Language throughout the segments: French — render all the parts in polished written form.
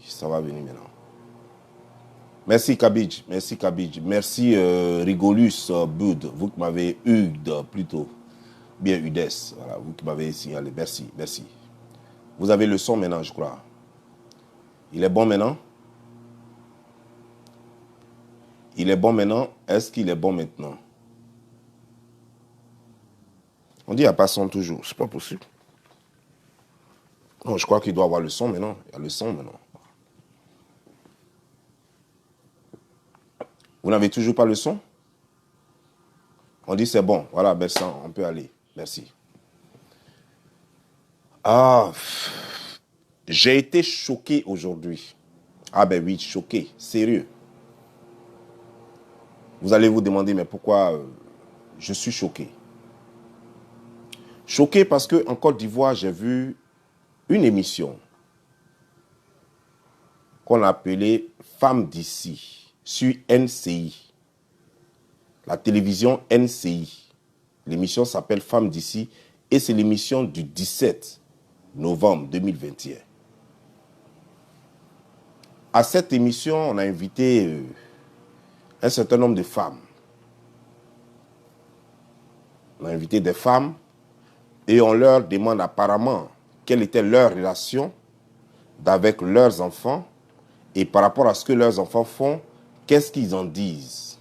Ça va venir maintenant. Merci Kabidj, merci Kabidj. Merci Rigolus Bud, vous qui m'avez plutôt. Bien Udes, voilà, vous qui m'avez signalé. Merci, merci. Vous avez le son maintenant, je crois. Il est bon maintenant? Il est bon maintenant? Est-ce qu'il est bon maintenant? On dit il n'y a pas son toujours, c'est pas possible. Non, je crois qu'il doit avoir le son maintenant. Il y a le son maintenant. Vous n'avez toujours pas le son? On dit c'est bon. Voilà, Bersan, on peut aller. Merci. Ah, j'ai été choqué aujourd'hui. Ah ben oui, choqué, sérieux. Vous allez vous demander, mais pourquoi je suis choqué? Choqué parce qu'en Côte d'Ivoire, j'ai vu une émission qu'on a appelée Femmes d'ici sur NCI, la télévision NCI. L'émission s'appelle Femmes d'ici et c'est l'émission du 17 novembre 2021. À cette émission, on a invité un certain nombre de femmes. On a invité des femmes et on leur demande apparemment quelle était leur relation avec leurs enfants et par rapport à ce que leurs enfants font, qu'est-ce qu'ils en disent?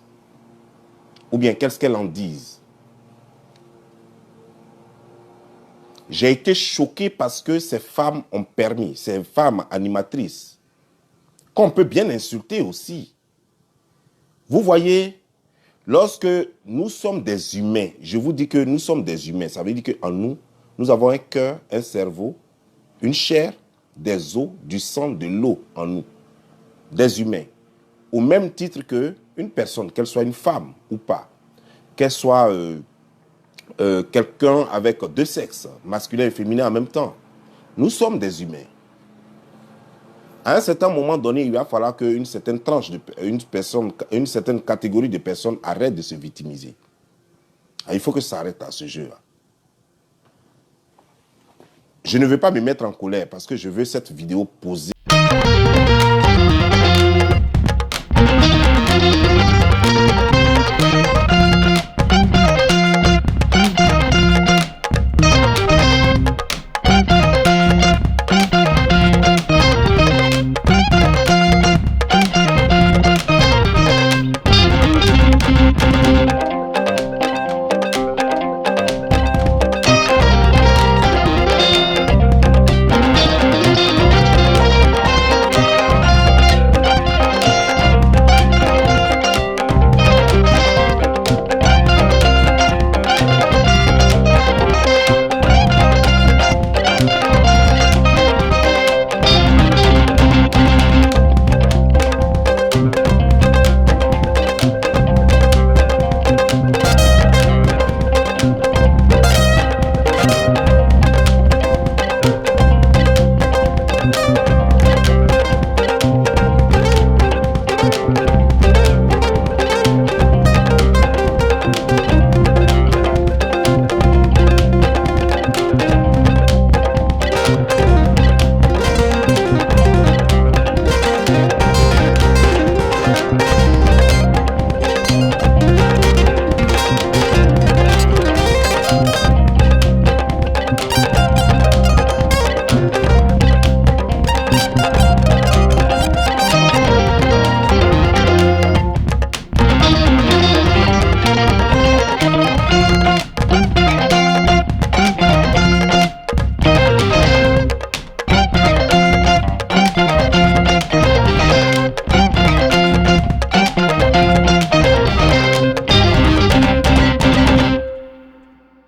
Ou bien qu'est-ce qu'elles en disent? J'ai été choqué parce que ces femmes ont permis, ces femmes animatrices, qu'on peut bien insulter aussi. Vous voyez, lorsque nous sommes des humains, je vous dis que nous sommes des humains, ça veut dire qu'en nous, nous avons un cœur, un cerveau, une chair, des os, du sang, de l'eau en nous, des humains. Au même titre qu'une personne, qu'elle soit une femme ou pas, qu'elle soit quelqu'un avec deux sexes, masculin et féminin en même temps. Nous sommes des humains. À un certain moment donné, il va falloir qu'une certaine tranche, une certaine catégorie de personnes arrête de se victimiser. Il faut que ça arrête à ce jeu-là. Je ne veux pas me mettre en colère parce que je veux cette vidéo posée.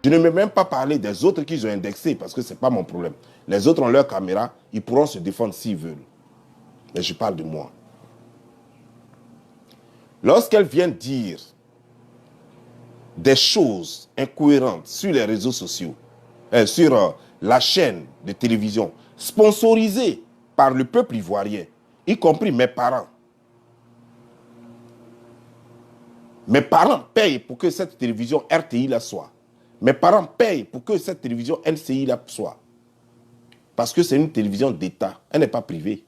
Je ne vais même pas parler des autres qu'ils ont indexés parce que ce n'est pas mon problème. Les autres ont leur caméra, ils pourront se défendre s'ils veulent. Mais je parle de moi. Lorsqu'elle vient dire des choses incohérentes sur les réseaux sociaux, sur la chaîne de télévision, sponsorisée par le peuple ivoirien, y compris mes parents. Mes parents payent pour que cette télévision RTI là soit. Mes parents payent pour que cette télévision LCI là soit. Parce que c'est une télévision d'État, elle n'est pas privée.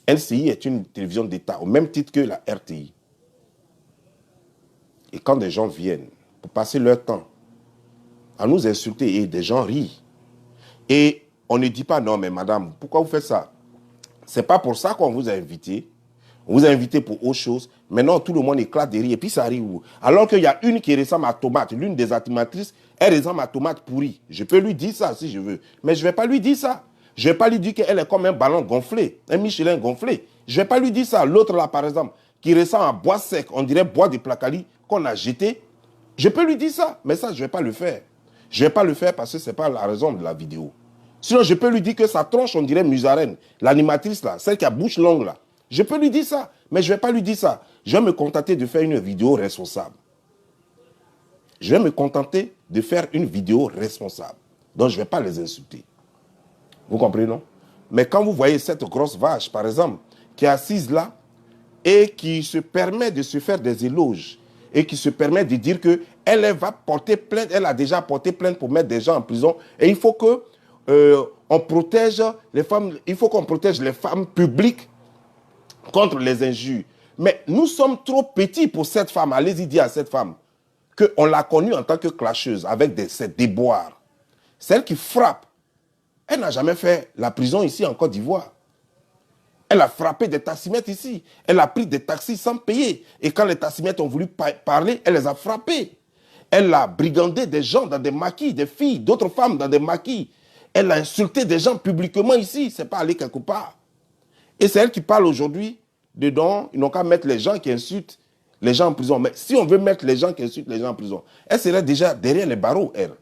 LCI est une télévision d'État, au même titre que la RTI. Et quand des gens viennent pour passer leur temps à nous insulter et des gens rient, et on ne dit pas non mais madame, pourquoi vous faites ça? C'est pas pour ça qu'on vous a invité. On vous a invité pour autre chose. Maintenant, tout le monde éclate de rire. Et puis ça arrive où? Alors qu'il y a une qui ressemble à tomate, l'une des animatrices, elle ressemble à tomate pourrie. Je peux lui dire ça si je veux. Mais je ne vais pas lui dire ça. Je ne vais pas lui dire qu'elle est comme un ballon gonflé, un Michelin gonflé. Je ne vais pas lui dire ça. L'autre là, par exemple, qui ressemble à bois sec, on dirait bois de placali qu'on a jeté. Je peux lui dire ça. Mais ça, je ne vais pas le faire. Je ne vais pas le faire parce que ce n'est pas la raison de la vidéo. Sinon, je peux lui dire que sa tronche, on dirait Musarène, l'animatrice là, celle qui a bouche longue là. Je peux lui dire ça, mais je ne vais pas lui dire ça. Je vais me contenter de faire une vidéo responsable. Je vais me contenter de faire une vidéo responsable. Donc, je ne vais pas les insulter. Vous comprenez, non? Mais quand vous voyez cette grosse vache, par exemple, qui est assise là et qui se permet de se faire des éloges et qui se permet de dire qu'elle va porter plainte, elle a déjà porté plainte pour mettre des gens en prison et il faut que on protège les femmes, il faut qu'on protège les femmes publiques contre les injures. Mais nous sommes trop petits pour cette femme. Allez-y dire à cette femme qu'on l'a connue en tant que clasheuse avec ses déboires. Celle qui frappe. Elle n'a jamais fait la prison ici en Côte d'Ivoire. Elle a frappé des taximètres ici. Elle a pris des taxis sans payer. Et quand les taximètres ont voulu parler, elle les a frappés. Elle a brigandé des gens dans des maquis, des filles, d'autres femmes dans des maquis. Elle a insulté des gens publiquement ici. Ce n'est pas aller quelque part. Et c'est elle qui parle aujourd'hui dedans. Ils n'ont qu'à mettre les gens qui insultent les gens en prison. Mais si on veut mettre les gens qui insultent les gens en prison, elle serait déjà derrière les barreaux, elle.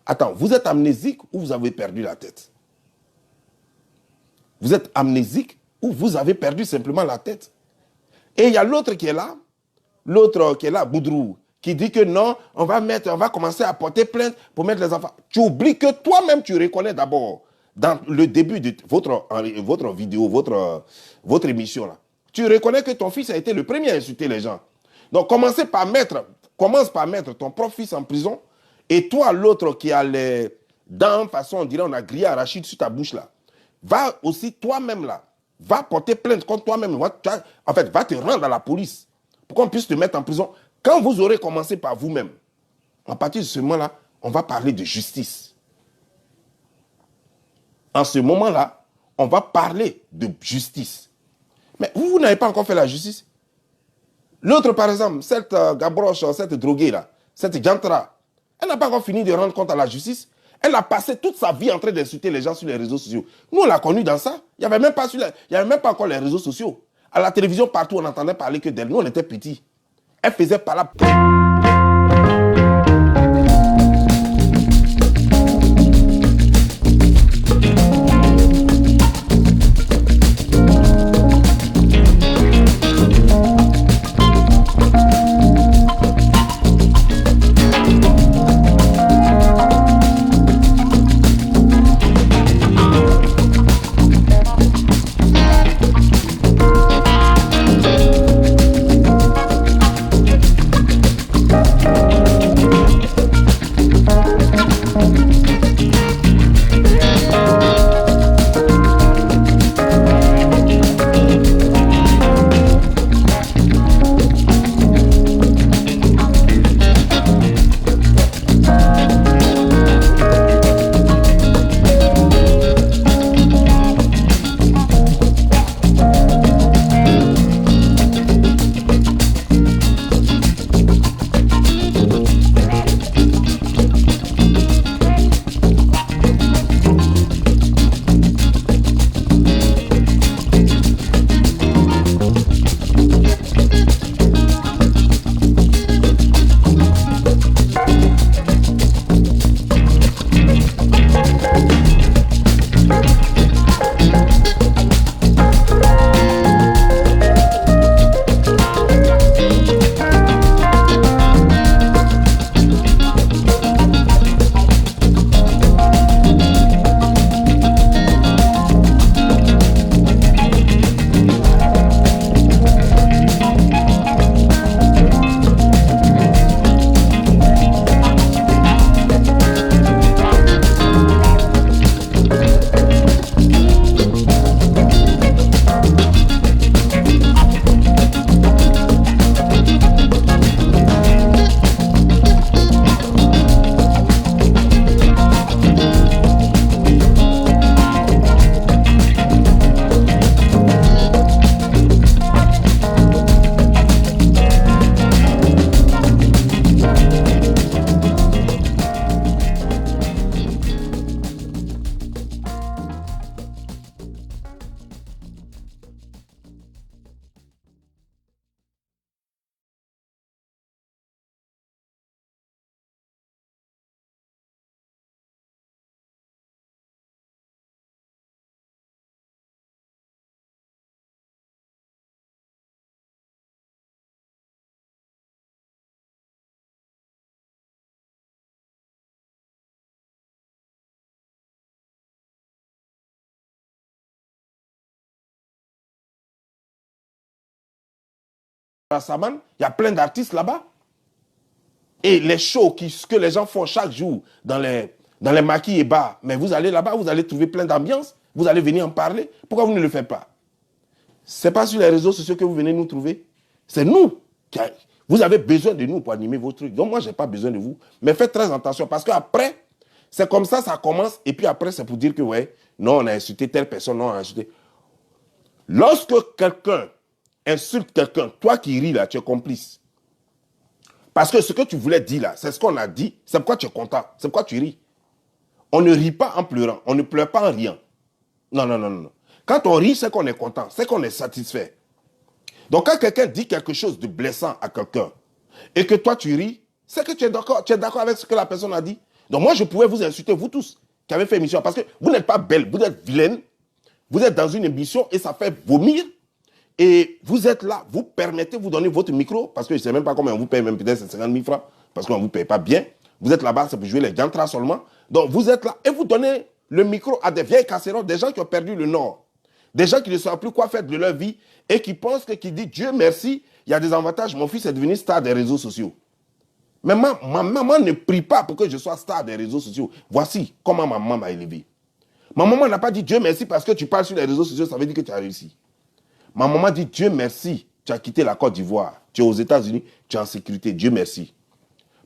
Attends, vous êtes amnésique ou vous avez perdu la tête? Vous êtes amnésique ou vous avez perdu simplement la tête? Et il y a l'autre qui est là, Boudrou, qui dit que non, on va commencer à porter plainte pour mettre les enfants. Tu oublies que toi-même, tu reconnais d'abord, dans le début de votre vidéo, votre émission, là, tu reconnais que ton fils a été le premier à insulter les gens. Donc, commence par mettre ton propre fils en prison, et toi, l'autre qui a les dents, façon, on dirait, on a grillé arachide sur ta bouche, là, va aussi toi-même, là, va porter plainte contre toi-même, va te rendre à la police, pour qu'on puisse te mettre en prison. Quand vous aurez commencé par vous-même, à partir de ce moment-là, on va parler de justice. En ce moment-là, on va parler de justice. Mais vous n'avez pas encore fait la justice. L'autre, par exemple, cette gabroche, cette droguée-là, cette jantra, elle n'a pas encore fini de rendre compte à la justice. Elle a passé toute sa vie en train d'insulter les gens sur les réseaux sociaux. Nous, on l'a connue dans ça. Il n'y avait même pas encore les réseaux sociaux. À la télévision, partout, on entendait parler que d'elle. Nous, on était petits. Elle faisait par là. Saman, il y a plein d'artistes là-bas. Et les shows que les gens font chaque jour dans les maquis et bars, mais vous allez là-bas, vous allez trouver plein d'ambiance, vous allez venir en parler. Pourquoi vous ne le faites pas? Ce n'est pas sur les réseaux sociaux que vous venez nous trouver. C'est nous. Vous avez besoin de nous pour animer vos trucs. Donc moi, je n'ai pas besoin de vous. Mais faites très attention parce qu'après, c'est comme ça commence. Et puis après, c'est pour dire que, ouais, non, on a insulté telle personne, non, on a insulté. Lorsque quelqu'un insulte quelqu'un, toi qui ris là, tu es complice. Parce que ce que tu voulais dire là, c'est ce qu'on a dit, c'est pourquoi tu es content, c'est pourquoi tu ris. On ne rit pas en pleurant, on ne pleure pas en riant. Non, non, non, non. Quand on rit, c'est qu'on est content, c'est qu'on est satisfait. Donc quand quelqu'un dit quelque chose de blessant à quelqu'un, et que toi tu ris, c'est que tu es d'accord avec ce que la personne a dit. Donc moi je pouvais vous insulter, vous tous, qui avez fait émission, parce que vous n'êtes pas belle, vous êtes vilaine, vous êtes dans une émission et ça fait vomir. Et vous êtes là, vous permettez, vous donnez votre micro, parce que je ne sais même pas combien on vous paye, même peut-être 50 000 francs, parce qu'on ne vous paye pas bien. Vous êtes là-bas, c'est pour jouer les jantras seulement. Donc vous êtes là et vous donnez le micro à des vieilles casseroles, des gens qui ont perdu le nord, des gens qui ne savent plus quoi faire de leur vie et qui pensent qui disent Dieu merci, il y a des avantages, mon fils est devenu star des réseaux sociaux. Mais ma maman ne prie pas pour que je sois star des réseaux sociaux. Voici comment ma maman m'a élevé. Ma maman n'a pas dit Dieu merci parce que tu parles sur les réseaux sociaux, ça veut dire que tu as réussi. Ma maman dit, Dieu merci, tu as quitté la Côte d'Ivoire, tu es aux États-Unis, tu es en sécurité, Dieu merci.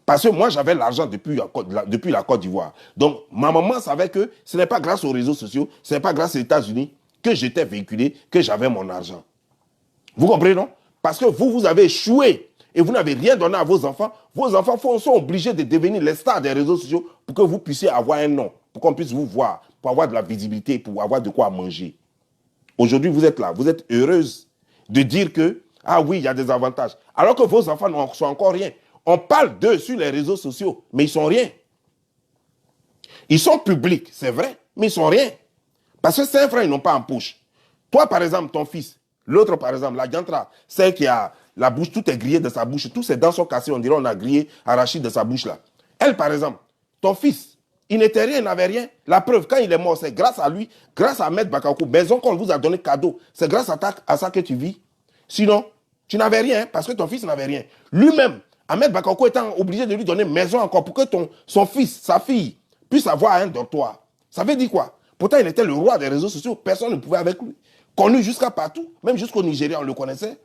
Parce que moi, j'avais l'argent depuis la Côte d'Ivoire. Donc, ma maman savait que ce n'est pas grâce aux réseaux sociaux, ce n'est pas grâce aux États-Unis que j'étais véhiculé, que j'avais mon argent. Vous comprenez, non? Parce que vous avez échoué et vous n'avez rien donné à vos enfants. Vos enfants sont obligés de devenir les stars des réseaux sociaux pour que vous puissiez avoir un nom, pour qu'on puisse vous voir, pour avoir de la visibilité, pour avoir de quoi manger. Aujourd'hui, vous êtes là, vous êtes heureuse de dire que, ah oui, il y a des avantages. Alors que vos enfants n'en sont encore rien. On parle d'eux sur les réseaux sociaux, mais ils ne sont rien. Ils sont publics, c'est vrai, mais ils ne sont rien. Parce que 5 francs, ils n'ont pas en poche. Toi, par exemple, ton fils, l'autre, par exemple, la Diantra, celle qui a la bouche, tout est grillé de sa bouche, tous ses dents sont cassées, on dirait on a grillé, arraché de sa bouche là. Elle, par exemple, ton fils, il n'était rien, il n'avait rien. La preuve, quand il est mort, c'est grâce à lui, grâce à Maître Bakayoko, maison qu'on vous a donné cadeau. C'est grâce à ça que tu vis. Sinon, tu n'avais rien, hein, parce que ton fils n'avait rien. Lui-même, Ahmed Bakayoko étant obligé de lui donner maison encore pour que son fils, sa fille, puisse avoir un dortoir. Ça veut dire quoi? Pourtant, il était le roi des réseaux sociaux, personne ne pouvait avec lui. Connu jusqu'à partout, même jusqu'au Nigeria, on le connaissait.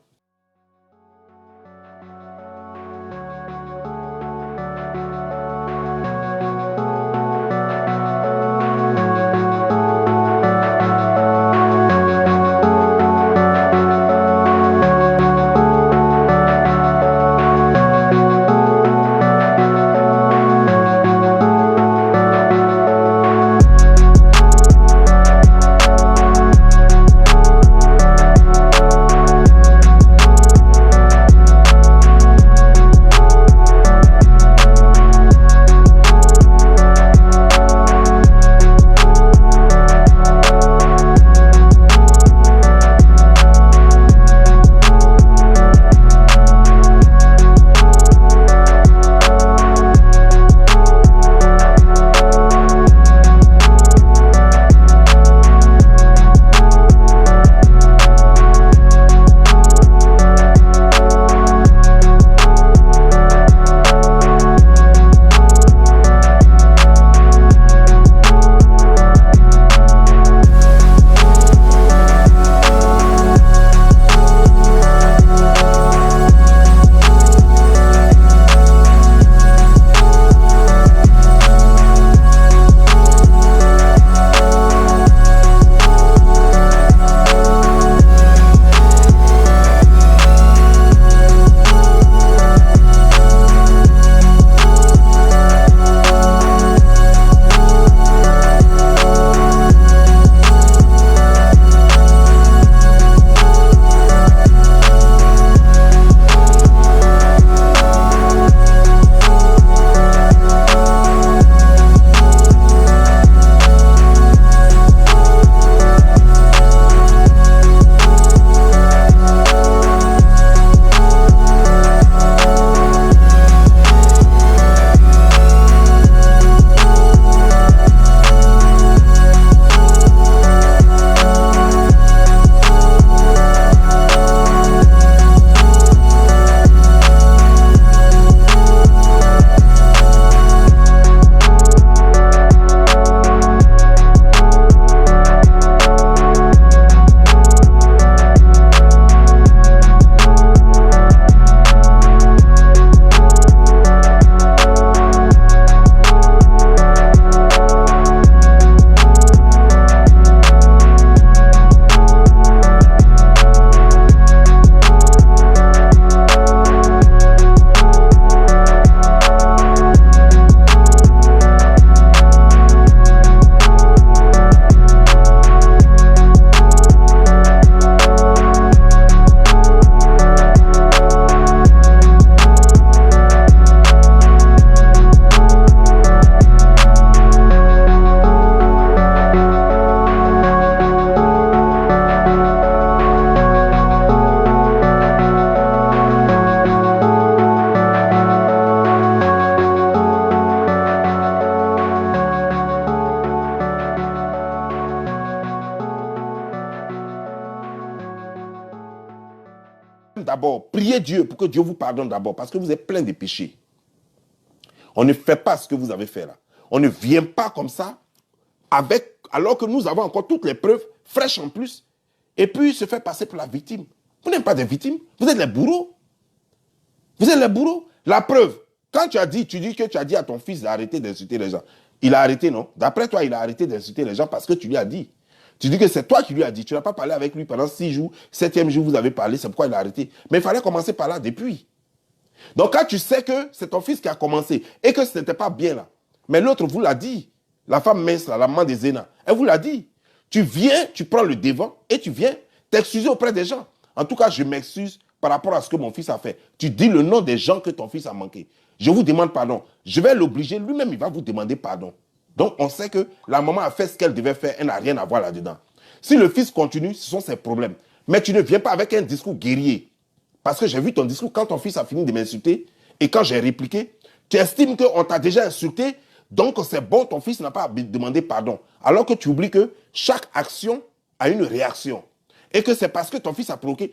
d'abord, priez Dieu pour que Dieu vous pardonne d'abord, parce que vous êtes plein de péchés. On ne fait pas ce que vous avez fait là. On ne vient pas comme ça, alors que nous avons encore toutes les preuves, fraîches en plus, et puis se fait passer pour la victime. Vous n'êtes pas des victimes, vous êtes les bourreaux. Vous êtes les bourreaux. La preuve, quand tu dis que tu as dit à ton fils d'arrêter d'insulter les gens. Il a arrêté, non? D'après toi, il a arrêté d'insulter les gens parce que tu lui as dit. Tu dis que c'est toi qui lui as dit. Tu n'as pas parlé avec lui pendant 6 jours. 7e jour, vous avez parlé, c'est pourquoi il a arrêté. Mais il fallait commencer par là depuis. Donc quand tu sais que c'est ton fils qui a commencé et que ce n'était pas bien là, mais l'autre vous l'a dit, la femme mince, là, la maman des Zéna, elle vous l'a dit. Tu viens, tu prends le devant et tu viens t'excuser auprès des gens. En tout cas, je m'excuse par rapport à ce que mon fils a fait. Tu dis le nom des gens que ton fils a manqué. Je vous demande pardon. Je vais l'obliger, lui-même, il va vous demander pardon. Donc, on sait que la maman a fait ce qu'elle devait faire, elle n'a rien à voir là-dedans. Si le fils continue, ce sont ses problèmes. Mais tu ne viens pas avec un discours guerrier. Parce que j'ai vu ton discours quand ton fils a fini de m'insulter et quand j'ai répliqué, tu estimes qu'on t'a déjà insulté, donc c'est bon, ton fils n'a pas à demander pardon. Alors que tu oublies que chaque action a une réaction. Et que c'est parce que ton fils a provoqué,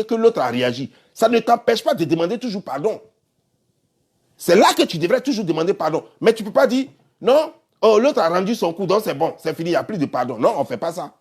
que l'autre a réagi. Ça ne t'empêche pas de demander toujours pardon. C'est là que tu devrais toujours demander pardon. Mais tu ne peux pas dire, non, oh, l'autre a rendu son coup, donc c'est bon, c'est fini, il n'y a plus de pardon. Non, on ne fait pas ça.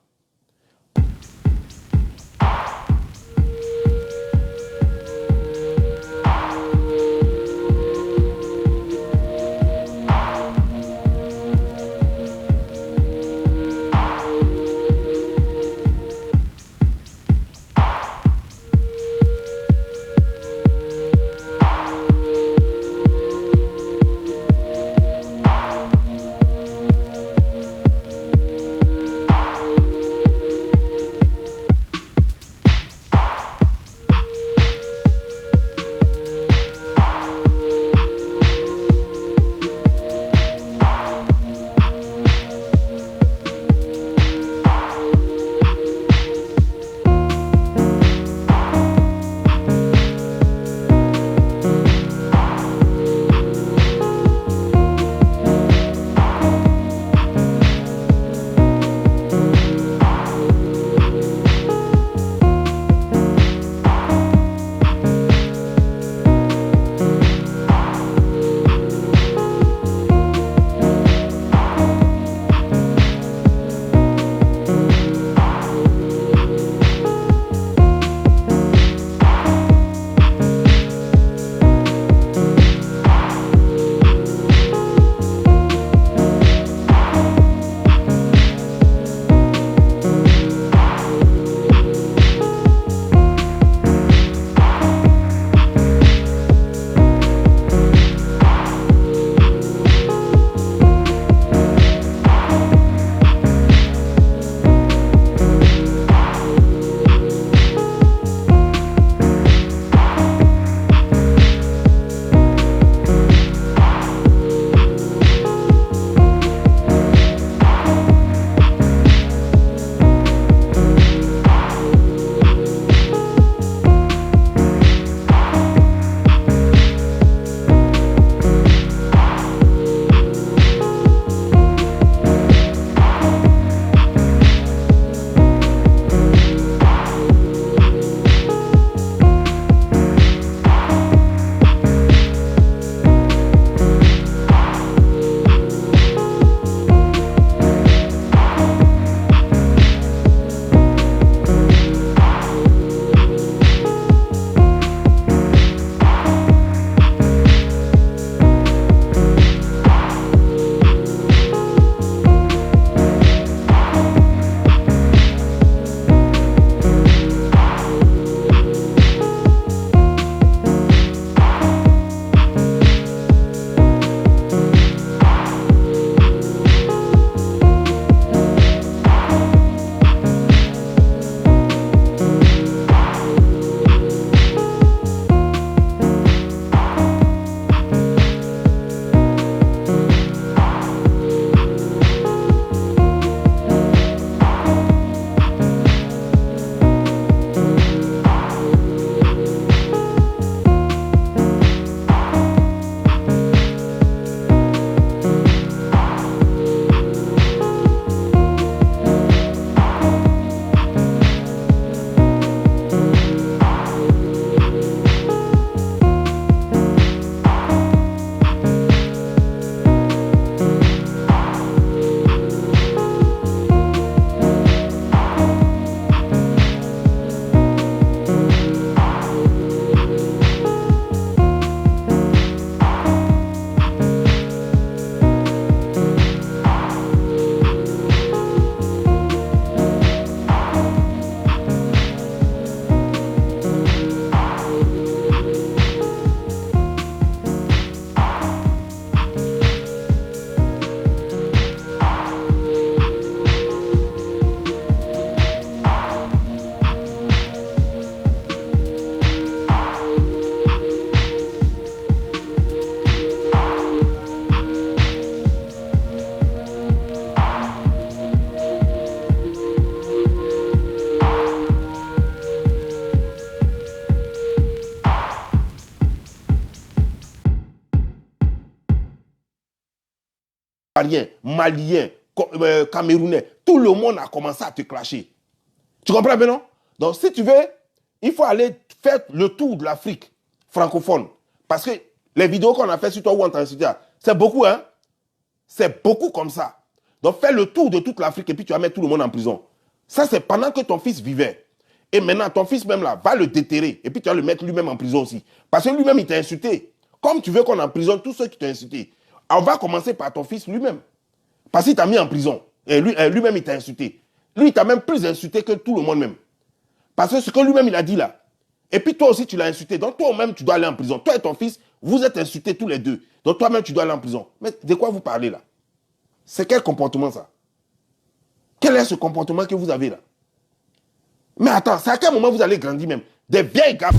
Maliens, Camerounais, tout le monde a commencé à te clasher. Tu comprends bien, non? Donc, si tu veux, il faut aller faire le tour de l'Afrique francophone. Parce que les vidéos qu'on a fait sur toi ou on t'a insulté, c'est beaucoup, hein? C'est beaucoup comme ça. Donc, fais le tour de toute l'Afrique et puis tu vas mettre tout le monde en prison. Ça, c'est pendant que ton fils vivait. Et maintenant, ton fils même là, va le déterrer. Et puis tu vas le mettre lui-même en prison aussi. Parce que lui-même, il t'a insulté. Comme tu veux qu'on emprisonne tous ceux qui t'ont insulté. On va commencer par ton fils lui-même. Parce qu'il t'a mis en prison. Et lui-même, il t'a insulté. Lui, il t'a même plus insulté que tout le monde même. Parce que ce que lui-même, il a dit là. Et puis toi aussi, tu l'as insulté. Donc toi-même, tu dois aller en prison. Toi et ton fils, vous êtes insultés tous les deux. Donc toi-même, tu dois aller en prison. Mais de quoi vous parlez là? C'est quel comportement ça? Quel est ce comportement que vous avez là? Mais attends, c'est à quel moment vous allez grandir même? Des vieilles gars.